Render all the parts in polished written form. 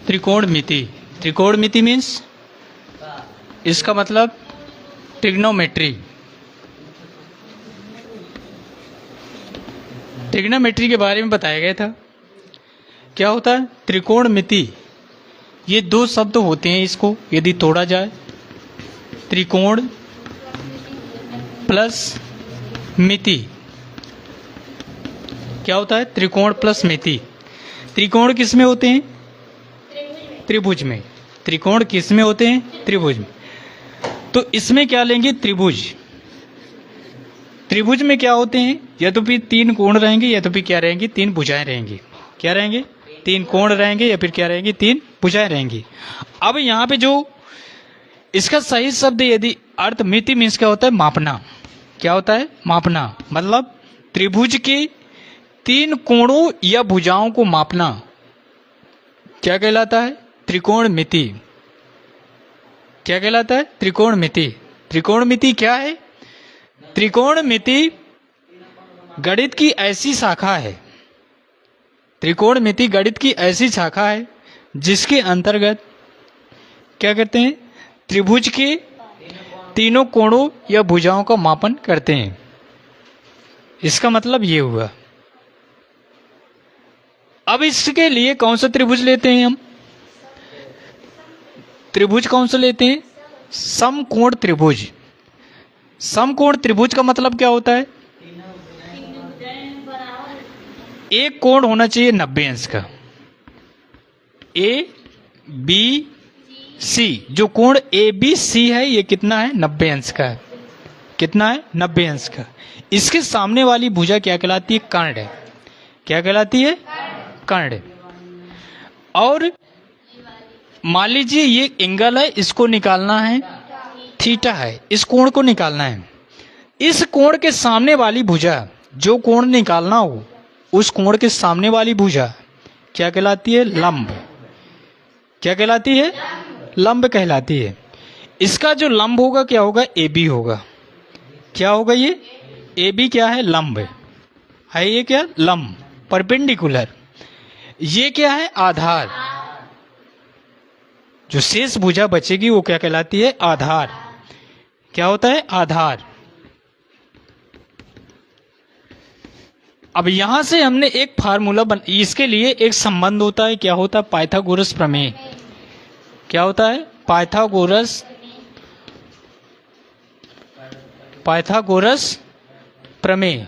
त्रिकोणमिति। त्रिकोणमिति means इसका मतलब trigonometry. Trigonometry के बारे में बताया गया था। क्या होता है त्रिकोणमिति? ये दो शब्द होते हैं, इसको यदि तोड़ा जाए, त्रिकोण प्लस मिति। क्या होता है त्रिकोण प्लस मिति? त्रिकोण किस में होते हैं? त्रिभुज में। त्रिकोण किस में होते हैं? त्रिभुज में। तो इसमें क्या लेंगे? त्रिभुज। त्रिभुज में क्या होते हैं? या तो फिर तीन कोण रहेंगे, या तो फिर क्या रहेंगे? तीन भुजाएं रहेंगी। क्या रहेंगे? तीन कोण रहेंगे, या फिर क्या रहेंगे? तीन भुजाएं रहेंगी। अब यहाँ पे जो इसका सही शब्द यदि अर्थ मिति मीन्स क्या होता है? मापना। क्या होता है? मापना। मतलब त्रिभुज के तीन कोणों या भुजाओं को मापना क्या कहलाता है? त्रिकोणमिति। क्या कहलाता है? त्रिकोणमिति। त्रिकोणमिति क्या है? त्रिकोणमिति गणित की ऐसी शाखा है, त्रिकोणमिति गणित की ऐसी शाखा है जिसके अंतर्गत क्या करते हैं? त्रिभुज के तीनों कोणों या भुजाओं का मापन करते हैं। इसका मतलब ये हुआ। अब इसके लिए कौन सा त्रिभुज लेते हैं हम? त्रिभुज कौन सा लेते हैं? समकोण त्रिभुज। समकोण त्रिभुज का मतलब क्या होता है? एक कोण होना चाहिए 90 अंश का। ए बी सी, जो कोण ए बी सी है ये कितना है? 90 अंश का है। कितना है? 90 अंश का। इसके सामने वाली भुजा क्या कहलाती है? कर्ण। क्या कहलाती है? कर्ण। और मान लीजिए ये एंगल है, इसको निकालना है, थीटा है, इस कोण को निकालना है। इस कोण के सामने वाली भुजा, जो कोण निकालना हो उस कोण के सामने वाली भुजा क्या कहलाती है? लंब। क्या कहलाती है? लंब कहलाती है। इसका जो लंब होगा क्या होगा? ए बी होगा। क्या होगा ये? ए बी क्या है? लंब है। ये क्या? लंब, परपेंडिकुलर। ये क्या है? आधार। जो शेष भुजा बचेगी वो क्या कहलाती है? आधार। क्या होता है? आधार। अब यहां से हमने एक फार्मूला इसके लिए एक संबंध होता है। क्या होता है? पाइथागोरस प्रमेय। क्या होता है? पाइथागोरस प्रमेय।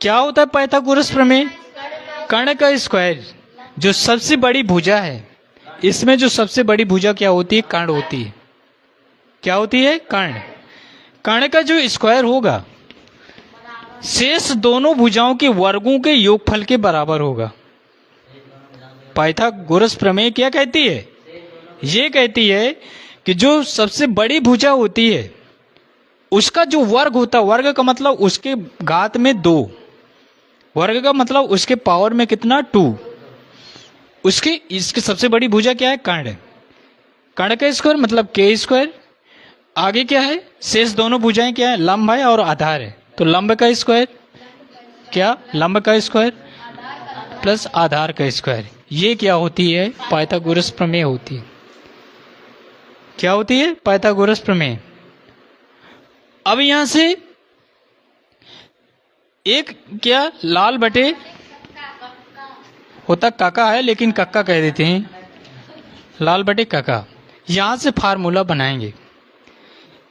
क्या होता है पाइथागोरस प्रमेय? कर्ण का स्क्वायर, जो सबसे बड़ी भुजा है, इसमें जो सबसे बड़ी भुजा क्या होती है? कर्ण होती है। क्या होती है? कर्ण। कर्ण का जो स्क्वायर होगा शेष दोनों भुजाओं के वर्गों के योगफल के बराबर होगा। पाइथागोरस प्रमेय क्या कहती है? ये कहती है कि जो सबसे बड़ी भुजा होती है उसका जो वर्ग होता है, वर्ग का मतलब उसके घात में 2, वर्ग का मतलब उसके पावर में कितना? 2। इसकी सबसे बड़ी भुजा क्या है? कर्ण। कर्ण का स्क्वायर मतलब के स्क्वायर। आगे क्या है? शेष दोनों भुजाएं क्या है? लंब है और आधार है। तो लंब का स्क्वायर क्या? लंब का स्क्वायर प्लस आधार का स्क्वायर। ये क्या होती है? पाइथागोरस प्रमेय होती है। क्या होती है? पाइथागोरस प्रमेय। अब यहां से एक क्या लाल बटे होता काका है, लेकिन कक्का कह देते हैं, लाल बटे काका। यहां से फार्मूला बनाएंगे।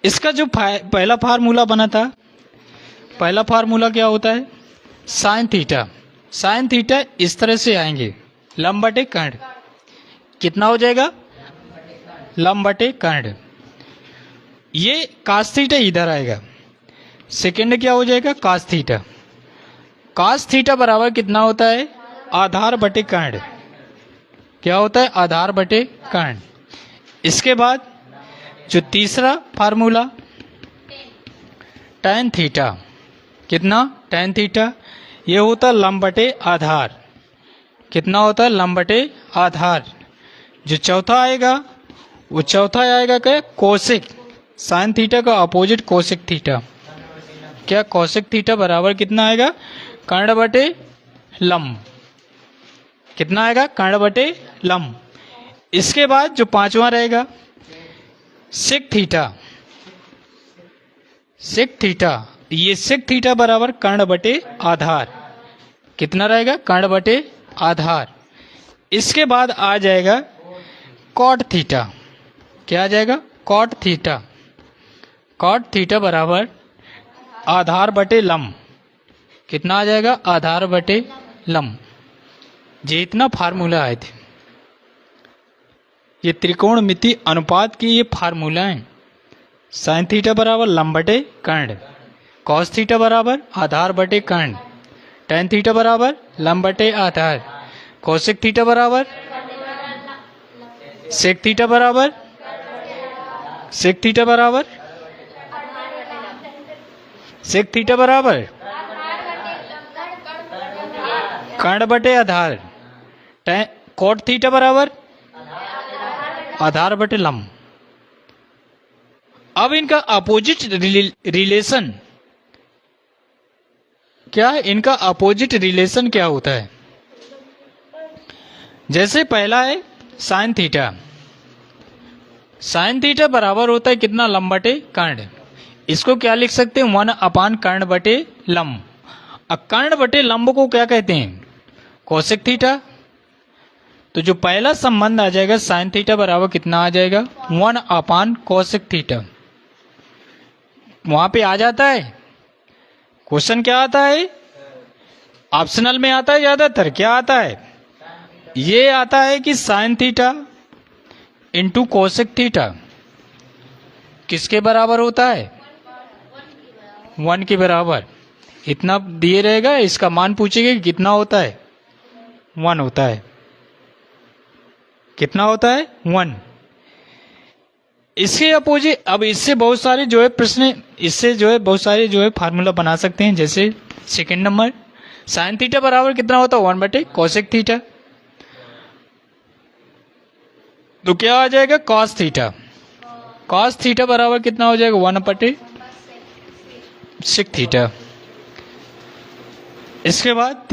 इसका जो पहला फार्मूला बना था, पहला फार्मूला क्या होता है? Sine theta. साइन थीटा इस तरह से आएंगे, लंब बटे कर्ण। कितना हो जाएगा? लंब बटे कर्ण। ये कास थीटा इधर आएगा, सेकेंड क्या हो जाएगा? Cos theta. कास थीटा बराबर कितना होता है? आधार बटे कर्ण। क्या होता है? आधार बटे कर्ण। इसके बाद जो तीसरा फार्मूला tan थीटा। कितना? tan theta. ये होता है लंब बटे आधार। कितना होता है? लंब बटे आधार। जो चौथा आएगा वो चौथा आएगा क्या? कोसेक। साइन थीटा का अपोजिट कोसेक थीटा। क्या? कोसेक थीटा बराबर कितना आएगा? कर्ण बटे लंब। कितना आएगा? कर्ण बटे लंब। इसके बाद जो पांचवा रहेगा सेक थीटा। सेक थीटा, ये सेक थीटा बराबर कर्ण बटे आधार। कितना रहेगा? कर्ण बटे आधार। इसके बाद आ जाएगा कॉट थीटा। क्या आ जाएगा? Cot theta. कॉट थीटा बराबर आधार बटे लंब। कितना आ जाएगा? आधार बटे लंब। ये इतना फार्मूला आए थे। ये त्रिकोणमिति अनुपात की ये फार्मूला है। साइन थीटा बराबर लंब बटे कर्ण, कॉस थीटा बराबर आधार बटे कर्ण, टेन थीटा बराबर लंब बटे आधार, कोसेक थीटा बराबर सेक थीटा बराबर सेक थीटा बराबर सेक थीटा बराबर कर्ण बटे आधार, कोट थीटा बराबर आधार बटे लंब। अब इनका अपोजिट रिलेशन क्या है? इनका अपोजिट रिलेशन क्या होता है? जैसे पहला है साइन थीटा। साइन थीटा बराबर होता है कितना? लंब बटे कर्ण। इसको क्या लिख सकते हैं? 1 कर्ण बटे लंब। अब कर्ण बटे लंब को क्या कहते हैं? Cosec theta. तो जो पहला संबंध आ जाएगा साइन थीटा बराबर कितना आ जाएगा? 1 कोसेक थीटा। वहां पे आ जाता है। क्वेश्चन क्या आता है? ऑप्शनल में आता है ज्यादातर। क्या आता है? ये आता है कि sine theta into cosec theta किसके बराबर होता है? 1 के बराबर। इतना दिए रहेगा, इसका मान पूछेगा कि कितना होता है? 1 होता है। कितना होता है? 1। इसके अपोजिट, अब इससे बहुत सारे जो है प्रश्न, इससे जो है बहुत सारे जो है फार्मूला बना सकते हैं। जैसे सेकंड नंबर साइन थीटा बराबर कितना होता है? 1 बटे कोसेक थीटा। तो क्या आ जाएगा? Cos theta. कॉस थीटा बराबर कितना हो जाएगा? 1 बटे सेक थीटा। इसके बाद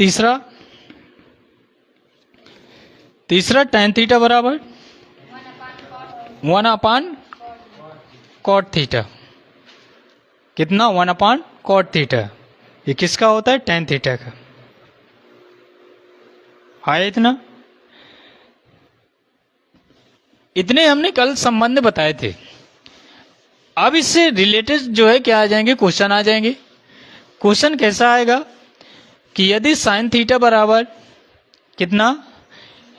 तीसरा टेन थीटा बराबर 1 कॉट थीटा। कितना? 1 कॉट थीटा। ये किसका होता है? टेन थीटा का। है इतना। इतने हमने कल संबंध बताए थे। अब इससे रिलेटेड जो है क्या आ जाएंगे? क्वेश्चन आ जाएंगे। क्वेश्चन कैसा आएगा कि यदि साइन थीटा बराबर कितना?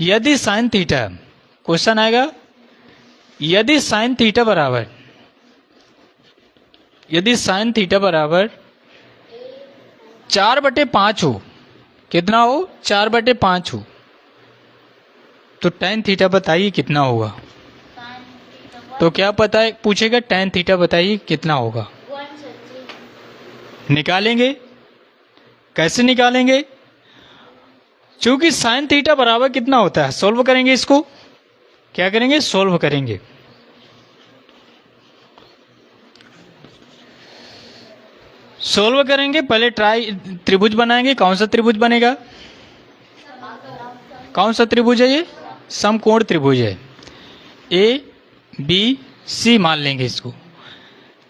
यदि साइन थीटा, क्वेश्चन आएगा यदि साइन थीटा बराबर 4/5 हो। कितना हो? 4/5 हो। तो टेन थीटा बताइए कितना होगा? तो क्या पता है? पूछेगा टेन थीटा बताइए कितना होगा। निकालेंगे। कैसे निकालेंगे? क्योंकि साइन थीटा बराबर कितना होता है? सोल्व करेंगे इसको। क्या करेंगे? सोल्व करेंगे। सोल्व करेंगे। पहले त्रिभुज बनाएंगे। कौन सा त्रिभुज बनेगा? कौन सा त्रिभुज है ये? समकोण त्रिभुज है। ABC मान लेंगे इसको।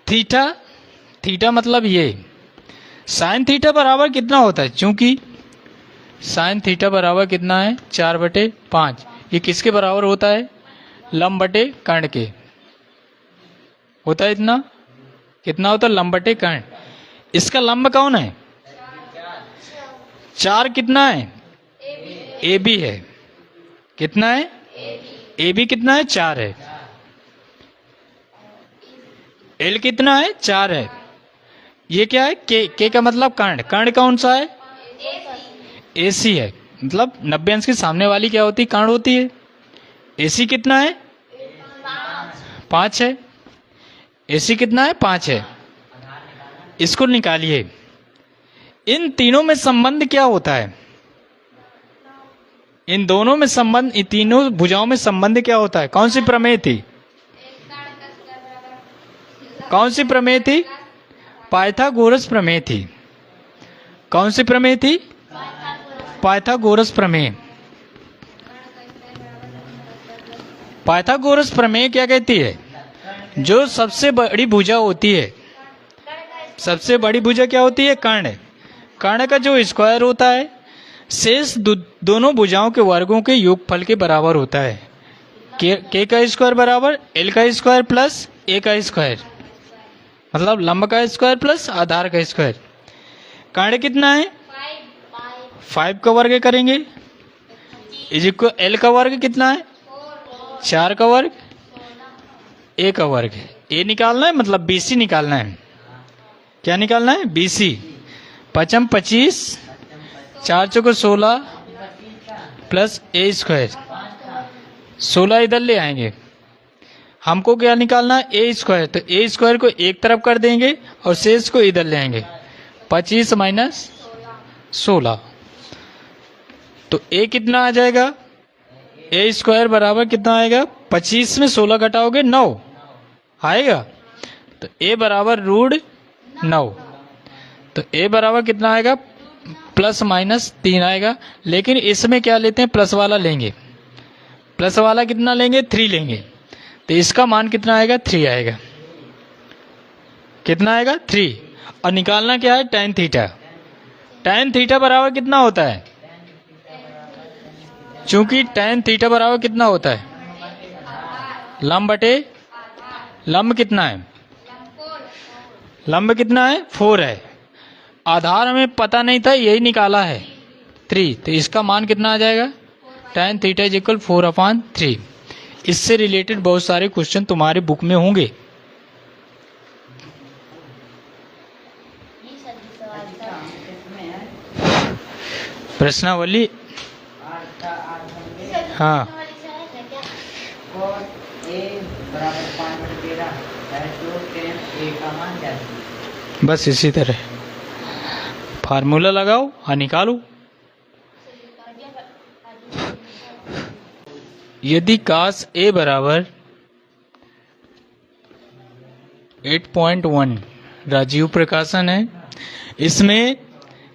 थीटा मतलब ये साइन थीटा बराबर कितना होता है? चूंकि साइन थीटा बराबर कितना है? 4/5। ये किसके बराबर होता है? लंब बटे कर्ण के होता है। इतना कितना होता है? लंब बटे कर्ण। इसका लंब कौन है? 4 कितना है? AB है। कितना है? AB कितना है? 4 है। L कितना है? 4 है। ये क्या है? K का मतलब कर्ण। कर्ण कौन सा है? AC है। मतलब 90 अंश के सामने वाली क्या होती है? कर्ण होती है। AC कितना है? 5 है। AC कितना है? 5 है। इसको निकालिए। इन तीनों में संबंध क्या होता है? इन दोनों में संबंध, इन तीनों भुजाओं में संबंध क्या होता है? कौन सी प्रमेय थी? कौन सी प्रमेय थी? पाइथागोरस प्रमेय थी। कौन सी प्रमेय थी? पाइथागोरस प्रमेय। पाइथागोरस प्रमेय क्या कहती है? जो सबसे बड़ी भुजा होती है, सबसे बड़ी भुजा क्या होती है? कर्ण। कर्ण का जो स्क्वायर होता है शेष दोनों भुजाओं के वर्गों के योगफल के बराबर होता है। के का स्क्वायर बराबर एल का स्क्वायर प्लस ए का स्क्वायर, मतलब लंब का स्क्वायर प्लस आधार का स्क्वायर। कर्ण कितना है? 5 का वर्ग करेंगे इज इक्वल एल का वर्ग कितना है? 4 का वर्ग, ए का वर्ग। ए निकालना है, मतलब बीसी निकालना है। क्या निकालना है? बीसी। पचम 25, 4 चौको 16 प्लस ए स्क्वायर। 16 इधर ले आएंगे। हमको क्या निकालना है? ए स्क्वायर। तो ए स्क्वायर को एक तरफ कर देंगे और शेष को इधर ले आएंगे। 25 माइनस 16, तो ए कितना आ जाएगा? ए स्क्वायर बराबर कितना आएगा? 25 में 16 घटाओगे 9 आएगा, तो ए बराबर √9। तो ए बराबर कितना आएगा? प्लस माइनस 3 आएगा। लेकिन इसमें क्या लेते हैं? प्लस वाला लेंगे। प्लस वाला कितना लेंगे? 3 लेंगे। तो इसका मान कितना आएगा? 3 आएगा। कितना आएगा? 3। और निकालना क्या है? tan theta. tan थीटा बराबर कितना होता है? चूंकि tan थीटा बराबर कितना होता है? लंब बटे लंब कितना है? लंब कितना है? 4 है। आधार हमें पता नहीं था, यही निकाला है 3। तो इसका मान कितना आ जाएगा? tan theta is equal 4/3। इससे रिलेटेड बहुत सारे क्वेश्चन तुम्हारे बुक में होंगे। प्रश्नावली, हाँ, बस इसी तरह फार्मूला लगाओ और निकालो। यदि cos A बराबर 8.1 राजीव प्रकाशन है, इसमें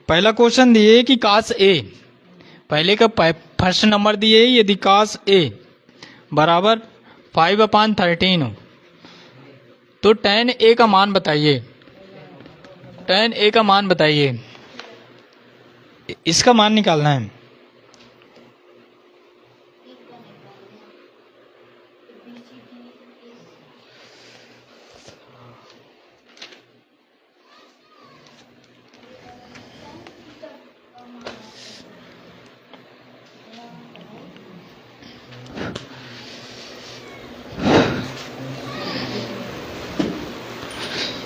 पहला क्वेश्चन दिए कि cos A, पहले का फर्स्ट नंबर दिए यदि cos A बराबर 5/13 हो तो tan A का मान बताइए। tan A का मान बताइए, इसका मान निकालना है।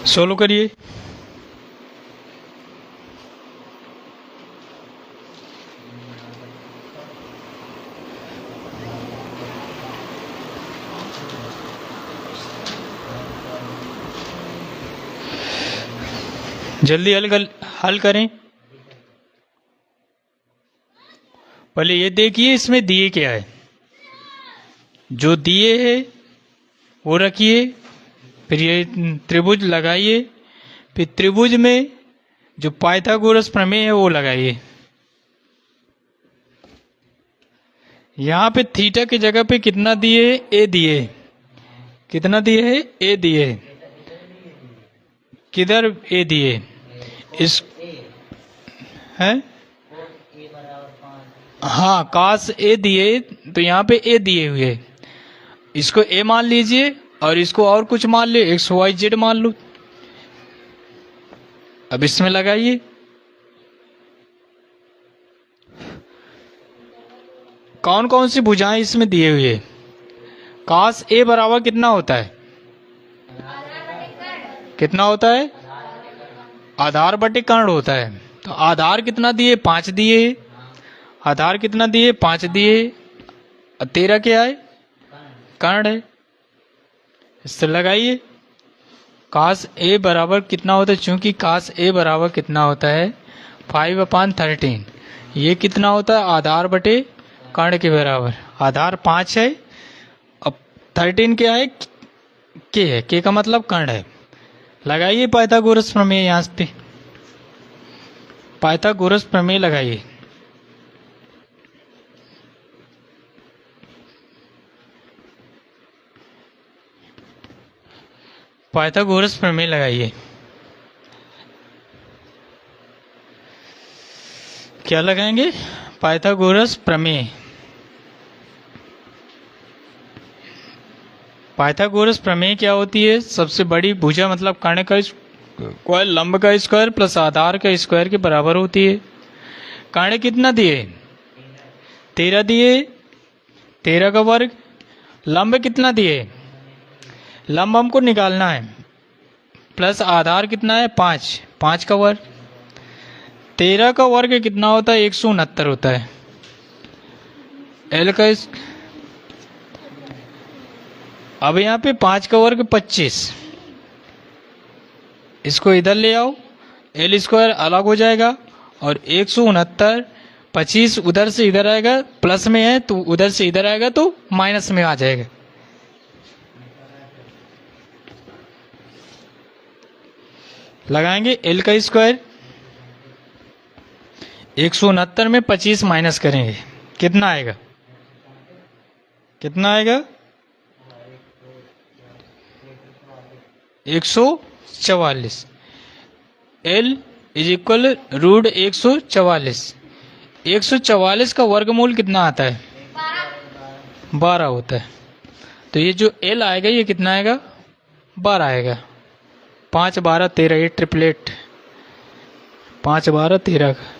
सोलो करिए। जल्दी हल करें। पहले ये देखिए इसमें दिए क्या है। जो दिए है वो रखिए, फिर ये त्रिभुज लगाइए, फिर त्रिभुज में जो पाइथागोरस प्रमेय है वो लगाइए। यहाँ पे थीटा की जगह पे कितना दिए है? ए दिए। कितना दिए है? ए दिए। किधर ए दिए? इस है, हाँ, cos A दिए, तो यहाँ पे ए दिए हुए, इसको ए मान लीजिए और इसको और कुछ मान ले, XYZ मान लो। अब इसमें लगाइए। कौन कौन सी भुजाएं इसमें दिए हुए? cos A बराबर कितना होता है? कितना होता है? आधार बटे कर्ण होता है। तो आधार कितना दिए? 5 दिए। आधार कितना दिए? 5 दिए। 13 क्या है? कर्ण है। इससे लगाइए। cos A बराबर कितना होता है? चूंकि cos A बराबर कितना होता है? 5/13। ये कितना होता है? आधार बटे कर्ण के बराबर। आधार 5 है, अब 13 क्या है? के है। के का मतलब कर्ण है। लगाइए पाइथागोरस प्रमेय। यहाँ पे पाइथागोरस प्रमेय लगाइए। पाइथागोरस प्रमेय लगाइए। क्या लगाएंगे? पाइथागोरस प्रमेय। पाइथागोरस प्रमेय क्या होती है? सबसे बड़ी भुजा मतलब कर्ण का स्क्वायर लंब का स्क्वायर प्लस आधार का स्क्वायर के बराबर होती है। कर्ण कितना दिए? 13 दिए, 13 का वर्ग। लंब कितना दिए? लंब हमको निकालना है, प्लस आधार कितना है? 5, 5 का वर्ग। 13 का वर्ग कितना होता है? 169 होता है। एल का अब यहाँ पे 5 का वर्ग 25, इसको इधर ले आओ, एल स्क्वायर अलग हो जाएगा और 169 25 उधर से इधर आएगा, प्लस में है तो उधर से इधर आएगा तो माइनस में आ जाएगा। लगाएंगे एल का स्क्वायर, 169 में 25 माइनस करेंगे, कितना आएगा? कितना आएगा? 144। L is equal root 144। 144 का वर्गमूल कितना आता है? 12 होता है। तो ये जो एल आएगा ये कितना आएगा? 12 आएगा। 5 12 13, ये ट्रिपलेट 5 12 13 का।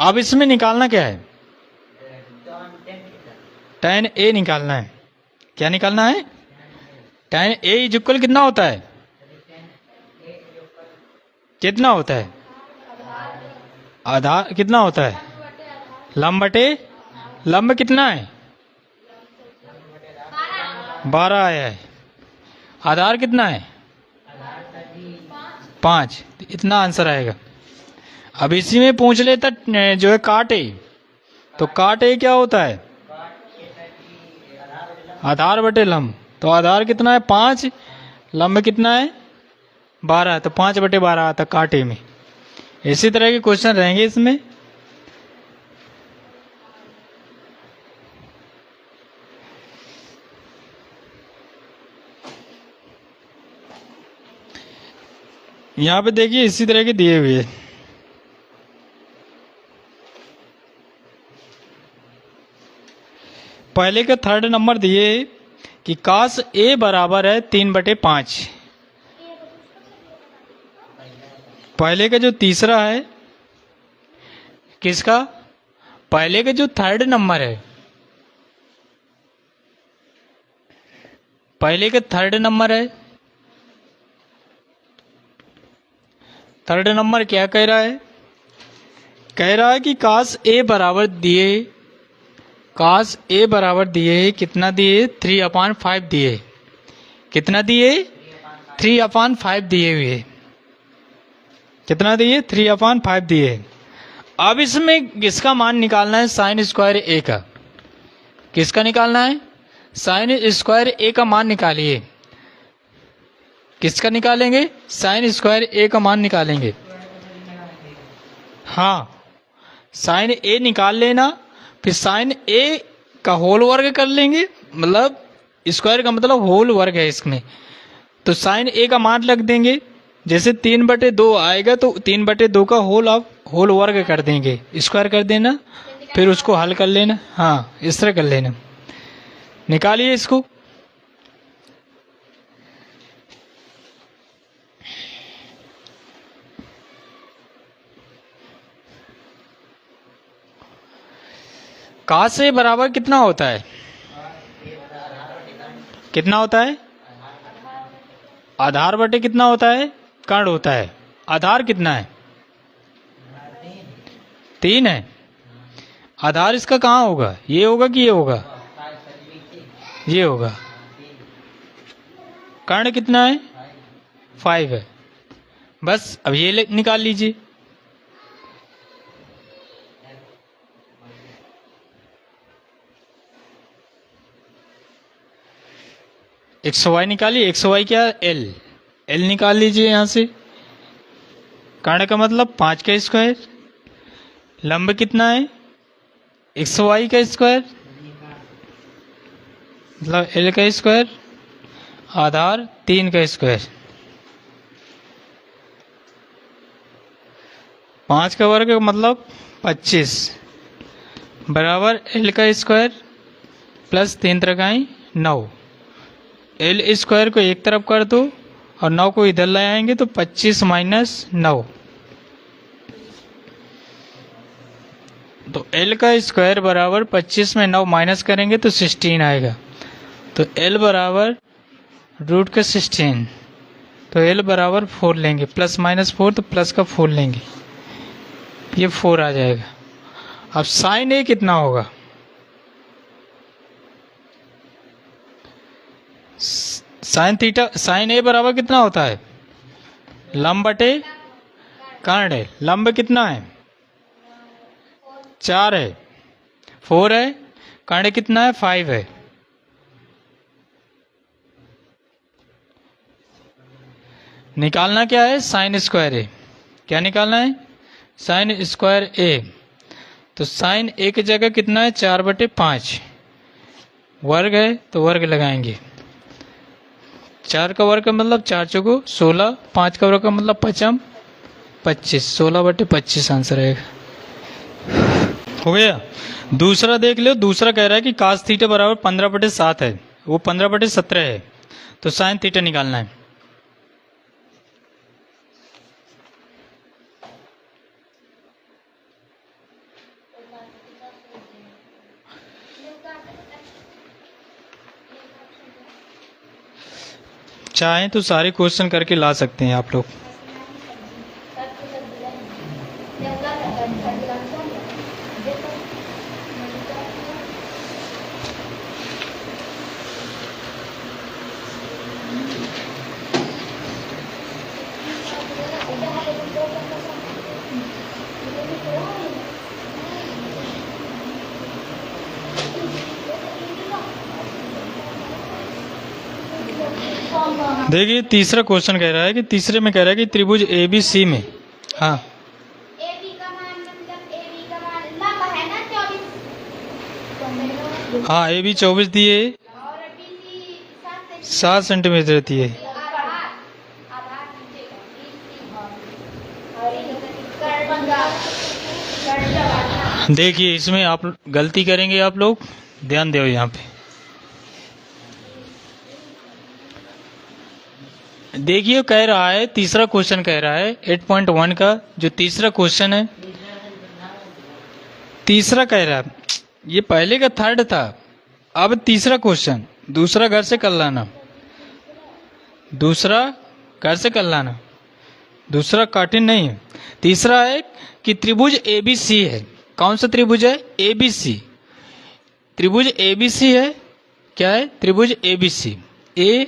अब इसमें निकालना क्या है? tan ए निकालना है। क्या निकालना है? tan ए इज इक्वल कितना होता है? कितना होता है? आधार कितना होता है? लंब बटे लंब कितना है? 12 आया है। आधार कितना है? 5। इतना आंसर आएगा। अब इसी में पूछ लेता जो है काट ए, तो काट ए क्या होता है? आधार बटे लंब। तो आधार कितना है? 5, लंब कितना है? 12, तो 5 बटे 12 आता काट ए में। इसी तरह के क्वेश्चन रहेंगे इसमें। यहाँ पे देखिए इसी तरह के दिए हुए। पहले का थर्ड नंबर दिए कि काश ए बराबर है 3/5। पहले का जो तीसरा है किसका? पहले का जो थर्ड नंबर है, पहले का थर्ड नंबर है। थर्ड नंबर क्या कह रहा है? कह रहा है कि काश ए बराबर दिए, काश ए बराबर दिए कितना दिए? 3/5 दिए। कितना दिए? 3/5 दिए हुए। कितना दिए? 3/5 दिए। अब इसमें किसका मान निकालना है? साइन स्क्वायर ए का। किसका निकालना है? साइन स्क्वायर ए का मान निकालिए। किसका निकालेंगे? साइन स्क्वायर ए का मान निकालेंगे। हाँ, साइन ए निकाल लेना, फिर साइन ए का होल वर्ग कर लेंगे, मतलब स्क्वायर का मतलब होल वर्ग है इसमें, तो साइन ए का मान रख देंगे। जैसे 3/2 आएगा तो 3/2 का होल आप होल वर्ग कर देंगे, स्क्वायर कर देना, फिर उसको हल कर लेना। हाँ, इस तरह कर लेना। निकालिए इसको। काश ए बराबर कितना होता है? कितना होता है? आधार बटे कितना होता है? कर्ण होता है। आधार कितना है? 3 है। आधार इसका कहाँ होगा? ये होगा कि ये होगा? ये होगा। कर्ण कितना है? 5 है। बस अब ये निकाल लीजिए। XY निकालिए। XY क्या? L। L निकाल लीजिए यहाँ से। कर्ण का मतलब 5 का स्क्वायर। लंब कितना है? XY का स्क्वायर मतलब एल का स्क्वायर आधार 3 का स्क्वायर, 5 का वर्ग मतलब 25 बराबर एल का स्क्वायर प्लस 3 त्रिकाई 9। एल स्क्वायर को एक तरफ कर दो और 9 को इधर ले आएंगे तो 25 माइनस 9, तो एल का स्क्वायर बराबर 25 में 9 माइनस करेंगे तो 16 आएगा। तो एल बराबर रूट का 16, तो एल बराबर 4 लेंगे, प्लस माइनस 4 तो प्लस का 4 लेंगे, ये 4 आ जाएगा। अब साइन ए कितना होगा? साइन थीटा, साइन ए बराबर कितना होता है? लंब बटे कर्ण है। लंब कितना है? 4 है, 4 है, कर्ण कितना है? 5 है। निकालना क्या है? साइन स्क्वायर ए। क्या निकालना है? साइन स्क्वायर ए। तो साइन ए की जगह कितना है? 4/5। वर्ग है तो वर्ग लगाएंगे। 4 का वर्ग का मतलब 4 चौको 16, 5 का वर्ग का मतलब 5 25, 16/25 आंसर आएगा। हो गया। दूसरा देख लो। दूसरा कह रहा है कि कास थीटा बराबर 15/7 है, वो 15/17 है, तो साइन थीटा निकालना है। चाहें तो सारे क्वेश्चन करके ला सकते हैं आप लोग। देखिए तीसरा क्वेश्चन कह रहा है कि तीसरे में कह रहा है कि त्रिभुज ए बी सी में, हाँ हाँ ए बी 24 दिए, 7 सेंटीमीटर दिए। देखिए इसमें आप गलती करेंगे, आप लोग ध्यान दो यहाँ पे। देखिए कह रहा है, तीसरा क्वेश्चन कह रहा है 8.1 का जो तीसरा क्वेश्चन है, तीसरा कह रहा है, ये पहले का थर्ड था, अब तीसरा क्वेश्चन। दूसरा घर से कर लाना, दूसरा घर से कर लाना, दूसरा कठिन नहीं है। तीसरा है कि त्रिभुज ए बी सी है। कौन सा त्रिभुज है? A B C. त्रिभुज ए बी सी है। क्या है? त्रिभुज ए बी सी। ए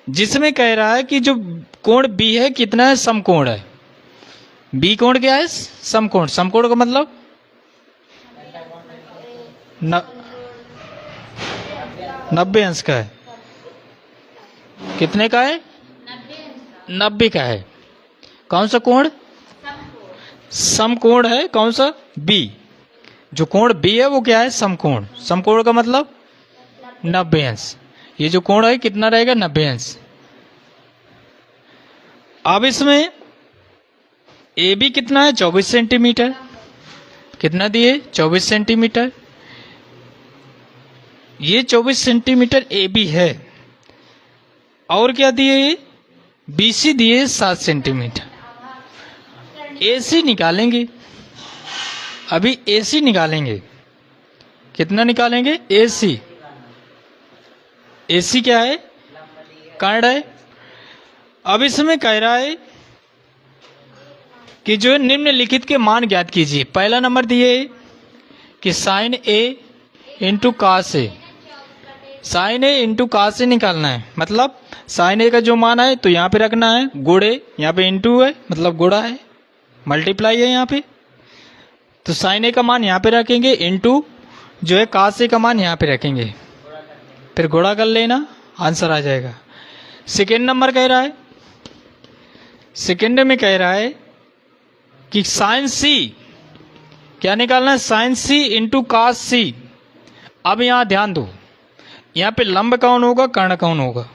जिसमें कह रहा है कि जो कोण बी है कितना है? समकोण है। बी कोण क्या है? समकोण। समकोण का मतलब 90 अंश का है। कितने का है? 90 का है। कौन सा कोण? समकोण है। कौन सा? बी। जो कोण बी है वो क्या है? समकोण। समकोण का मतलब 90 अंश। ये जो कोण है कितना रहेगा? 90 अंश। अब इसमें ए बी कितना है? 24 सेंटीमीटर। कितना दिए? 24 सेंटीमीटर। ये 24 सेंटीमीटर ए बी है। और क्या दिए? बी सी दिए 7 सेंटीमीटर। ए सी निकालेंगे। अभी ए सी निकालेंगे। कितना निकालेंगे? ए सी। ए सी क्या है? कर्ण है। अब इसमें कह रहा है कि जो निम्नलिखित के मान ज्ञात कीजिए। पहला नंबर दिए कि साइन ए इंटू कास ए। साइन ए इंटू कास ए निकालना है। मतलब साइन ए का जो मान है तो यहाँ पे रखना है, गुणे, यहाँ पे इंटू है मतलब गुणा है, मल्टीप्लाई है यहाँ पे। तो साइन ए का मान यहाँ पे रखेंगे, इंटू जो है कास ए का मान यहाँ पे रखेंगे, फिर गुणा कर लेना, आंसर आ जाएगा। सेकेंड नंबर कह रहा है, सेकेंड में कह रहा है कि साइन सी क्या निकालना है? साइन सी इंटू कास सी। अब यहां ध्यान दो, यहाँ पे लंब कौन होगा, कर्ण कौन होगा?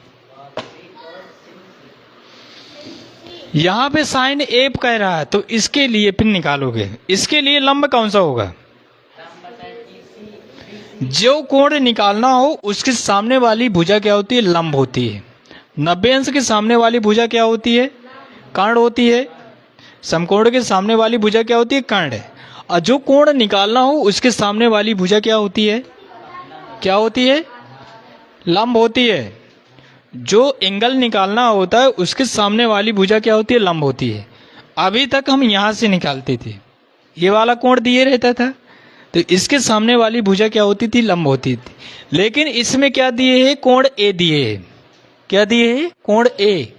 यहाँ पे साइन ए कह रहा है तो इसके लिए फिर निकालोगे, इसके लिए लंब कौन सा होगा? जो कोण निकालना हो उसके सामने वाली भुजा क्या होती है? लंब होती है। 90 अंश के सामने वाली भुजा क्या होती है? कर्ण होती है। समकोण के सामने वाली भुजा क्या होती है? कर्ण है। और जो कोण निकालना हो उसके सामने वाली भुजा क्या होती है? क्या होती है? लंब होती है। जो एंगल निकालना होता है उसके सामने वाली भुजा क्या होती है? लंब होती है। अभी तक हम यहां से निकालते थे, ये वाला कोण दिए रहता था तो इसके सामने वाली भुजा क्या होती थी? लंब होती थी। लेकिन इसमें क्या दिए है? कोण ए दिए है। क्या दिए है? कोण ए।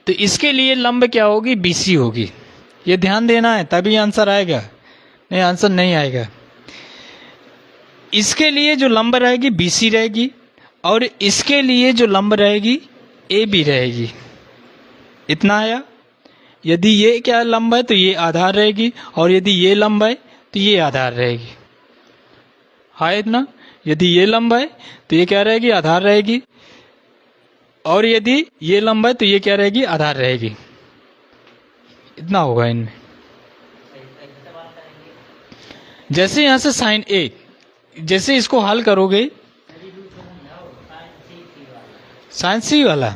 तो इसके लिए लंब क्या होगी? बीसी होगी। ये ध्यान देना है तभी आंसर आएगा, नहीं आंसर नहीं आएगा। इसके लिए जो लंब रहेगी बीसी रहेगी और इसके लिए जो लंब रहेगी ए बी रहेगी। इतना आया। यदि ये क्या लंब है तो ये आधार रहेगी और यदि ये लंब है तो ये आधार रहेगी। हाँ इतना। यदि ये लंब है तो ये क्या रहेगी? आधार रहेगी और यदि ये लंब है तो ये क्या रहेगी? आधार रहेगी। इतना होगा इनमें। जैसे यहां से साइन ए, जैसे इसको हल करोगे साइन सी वाला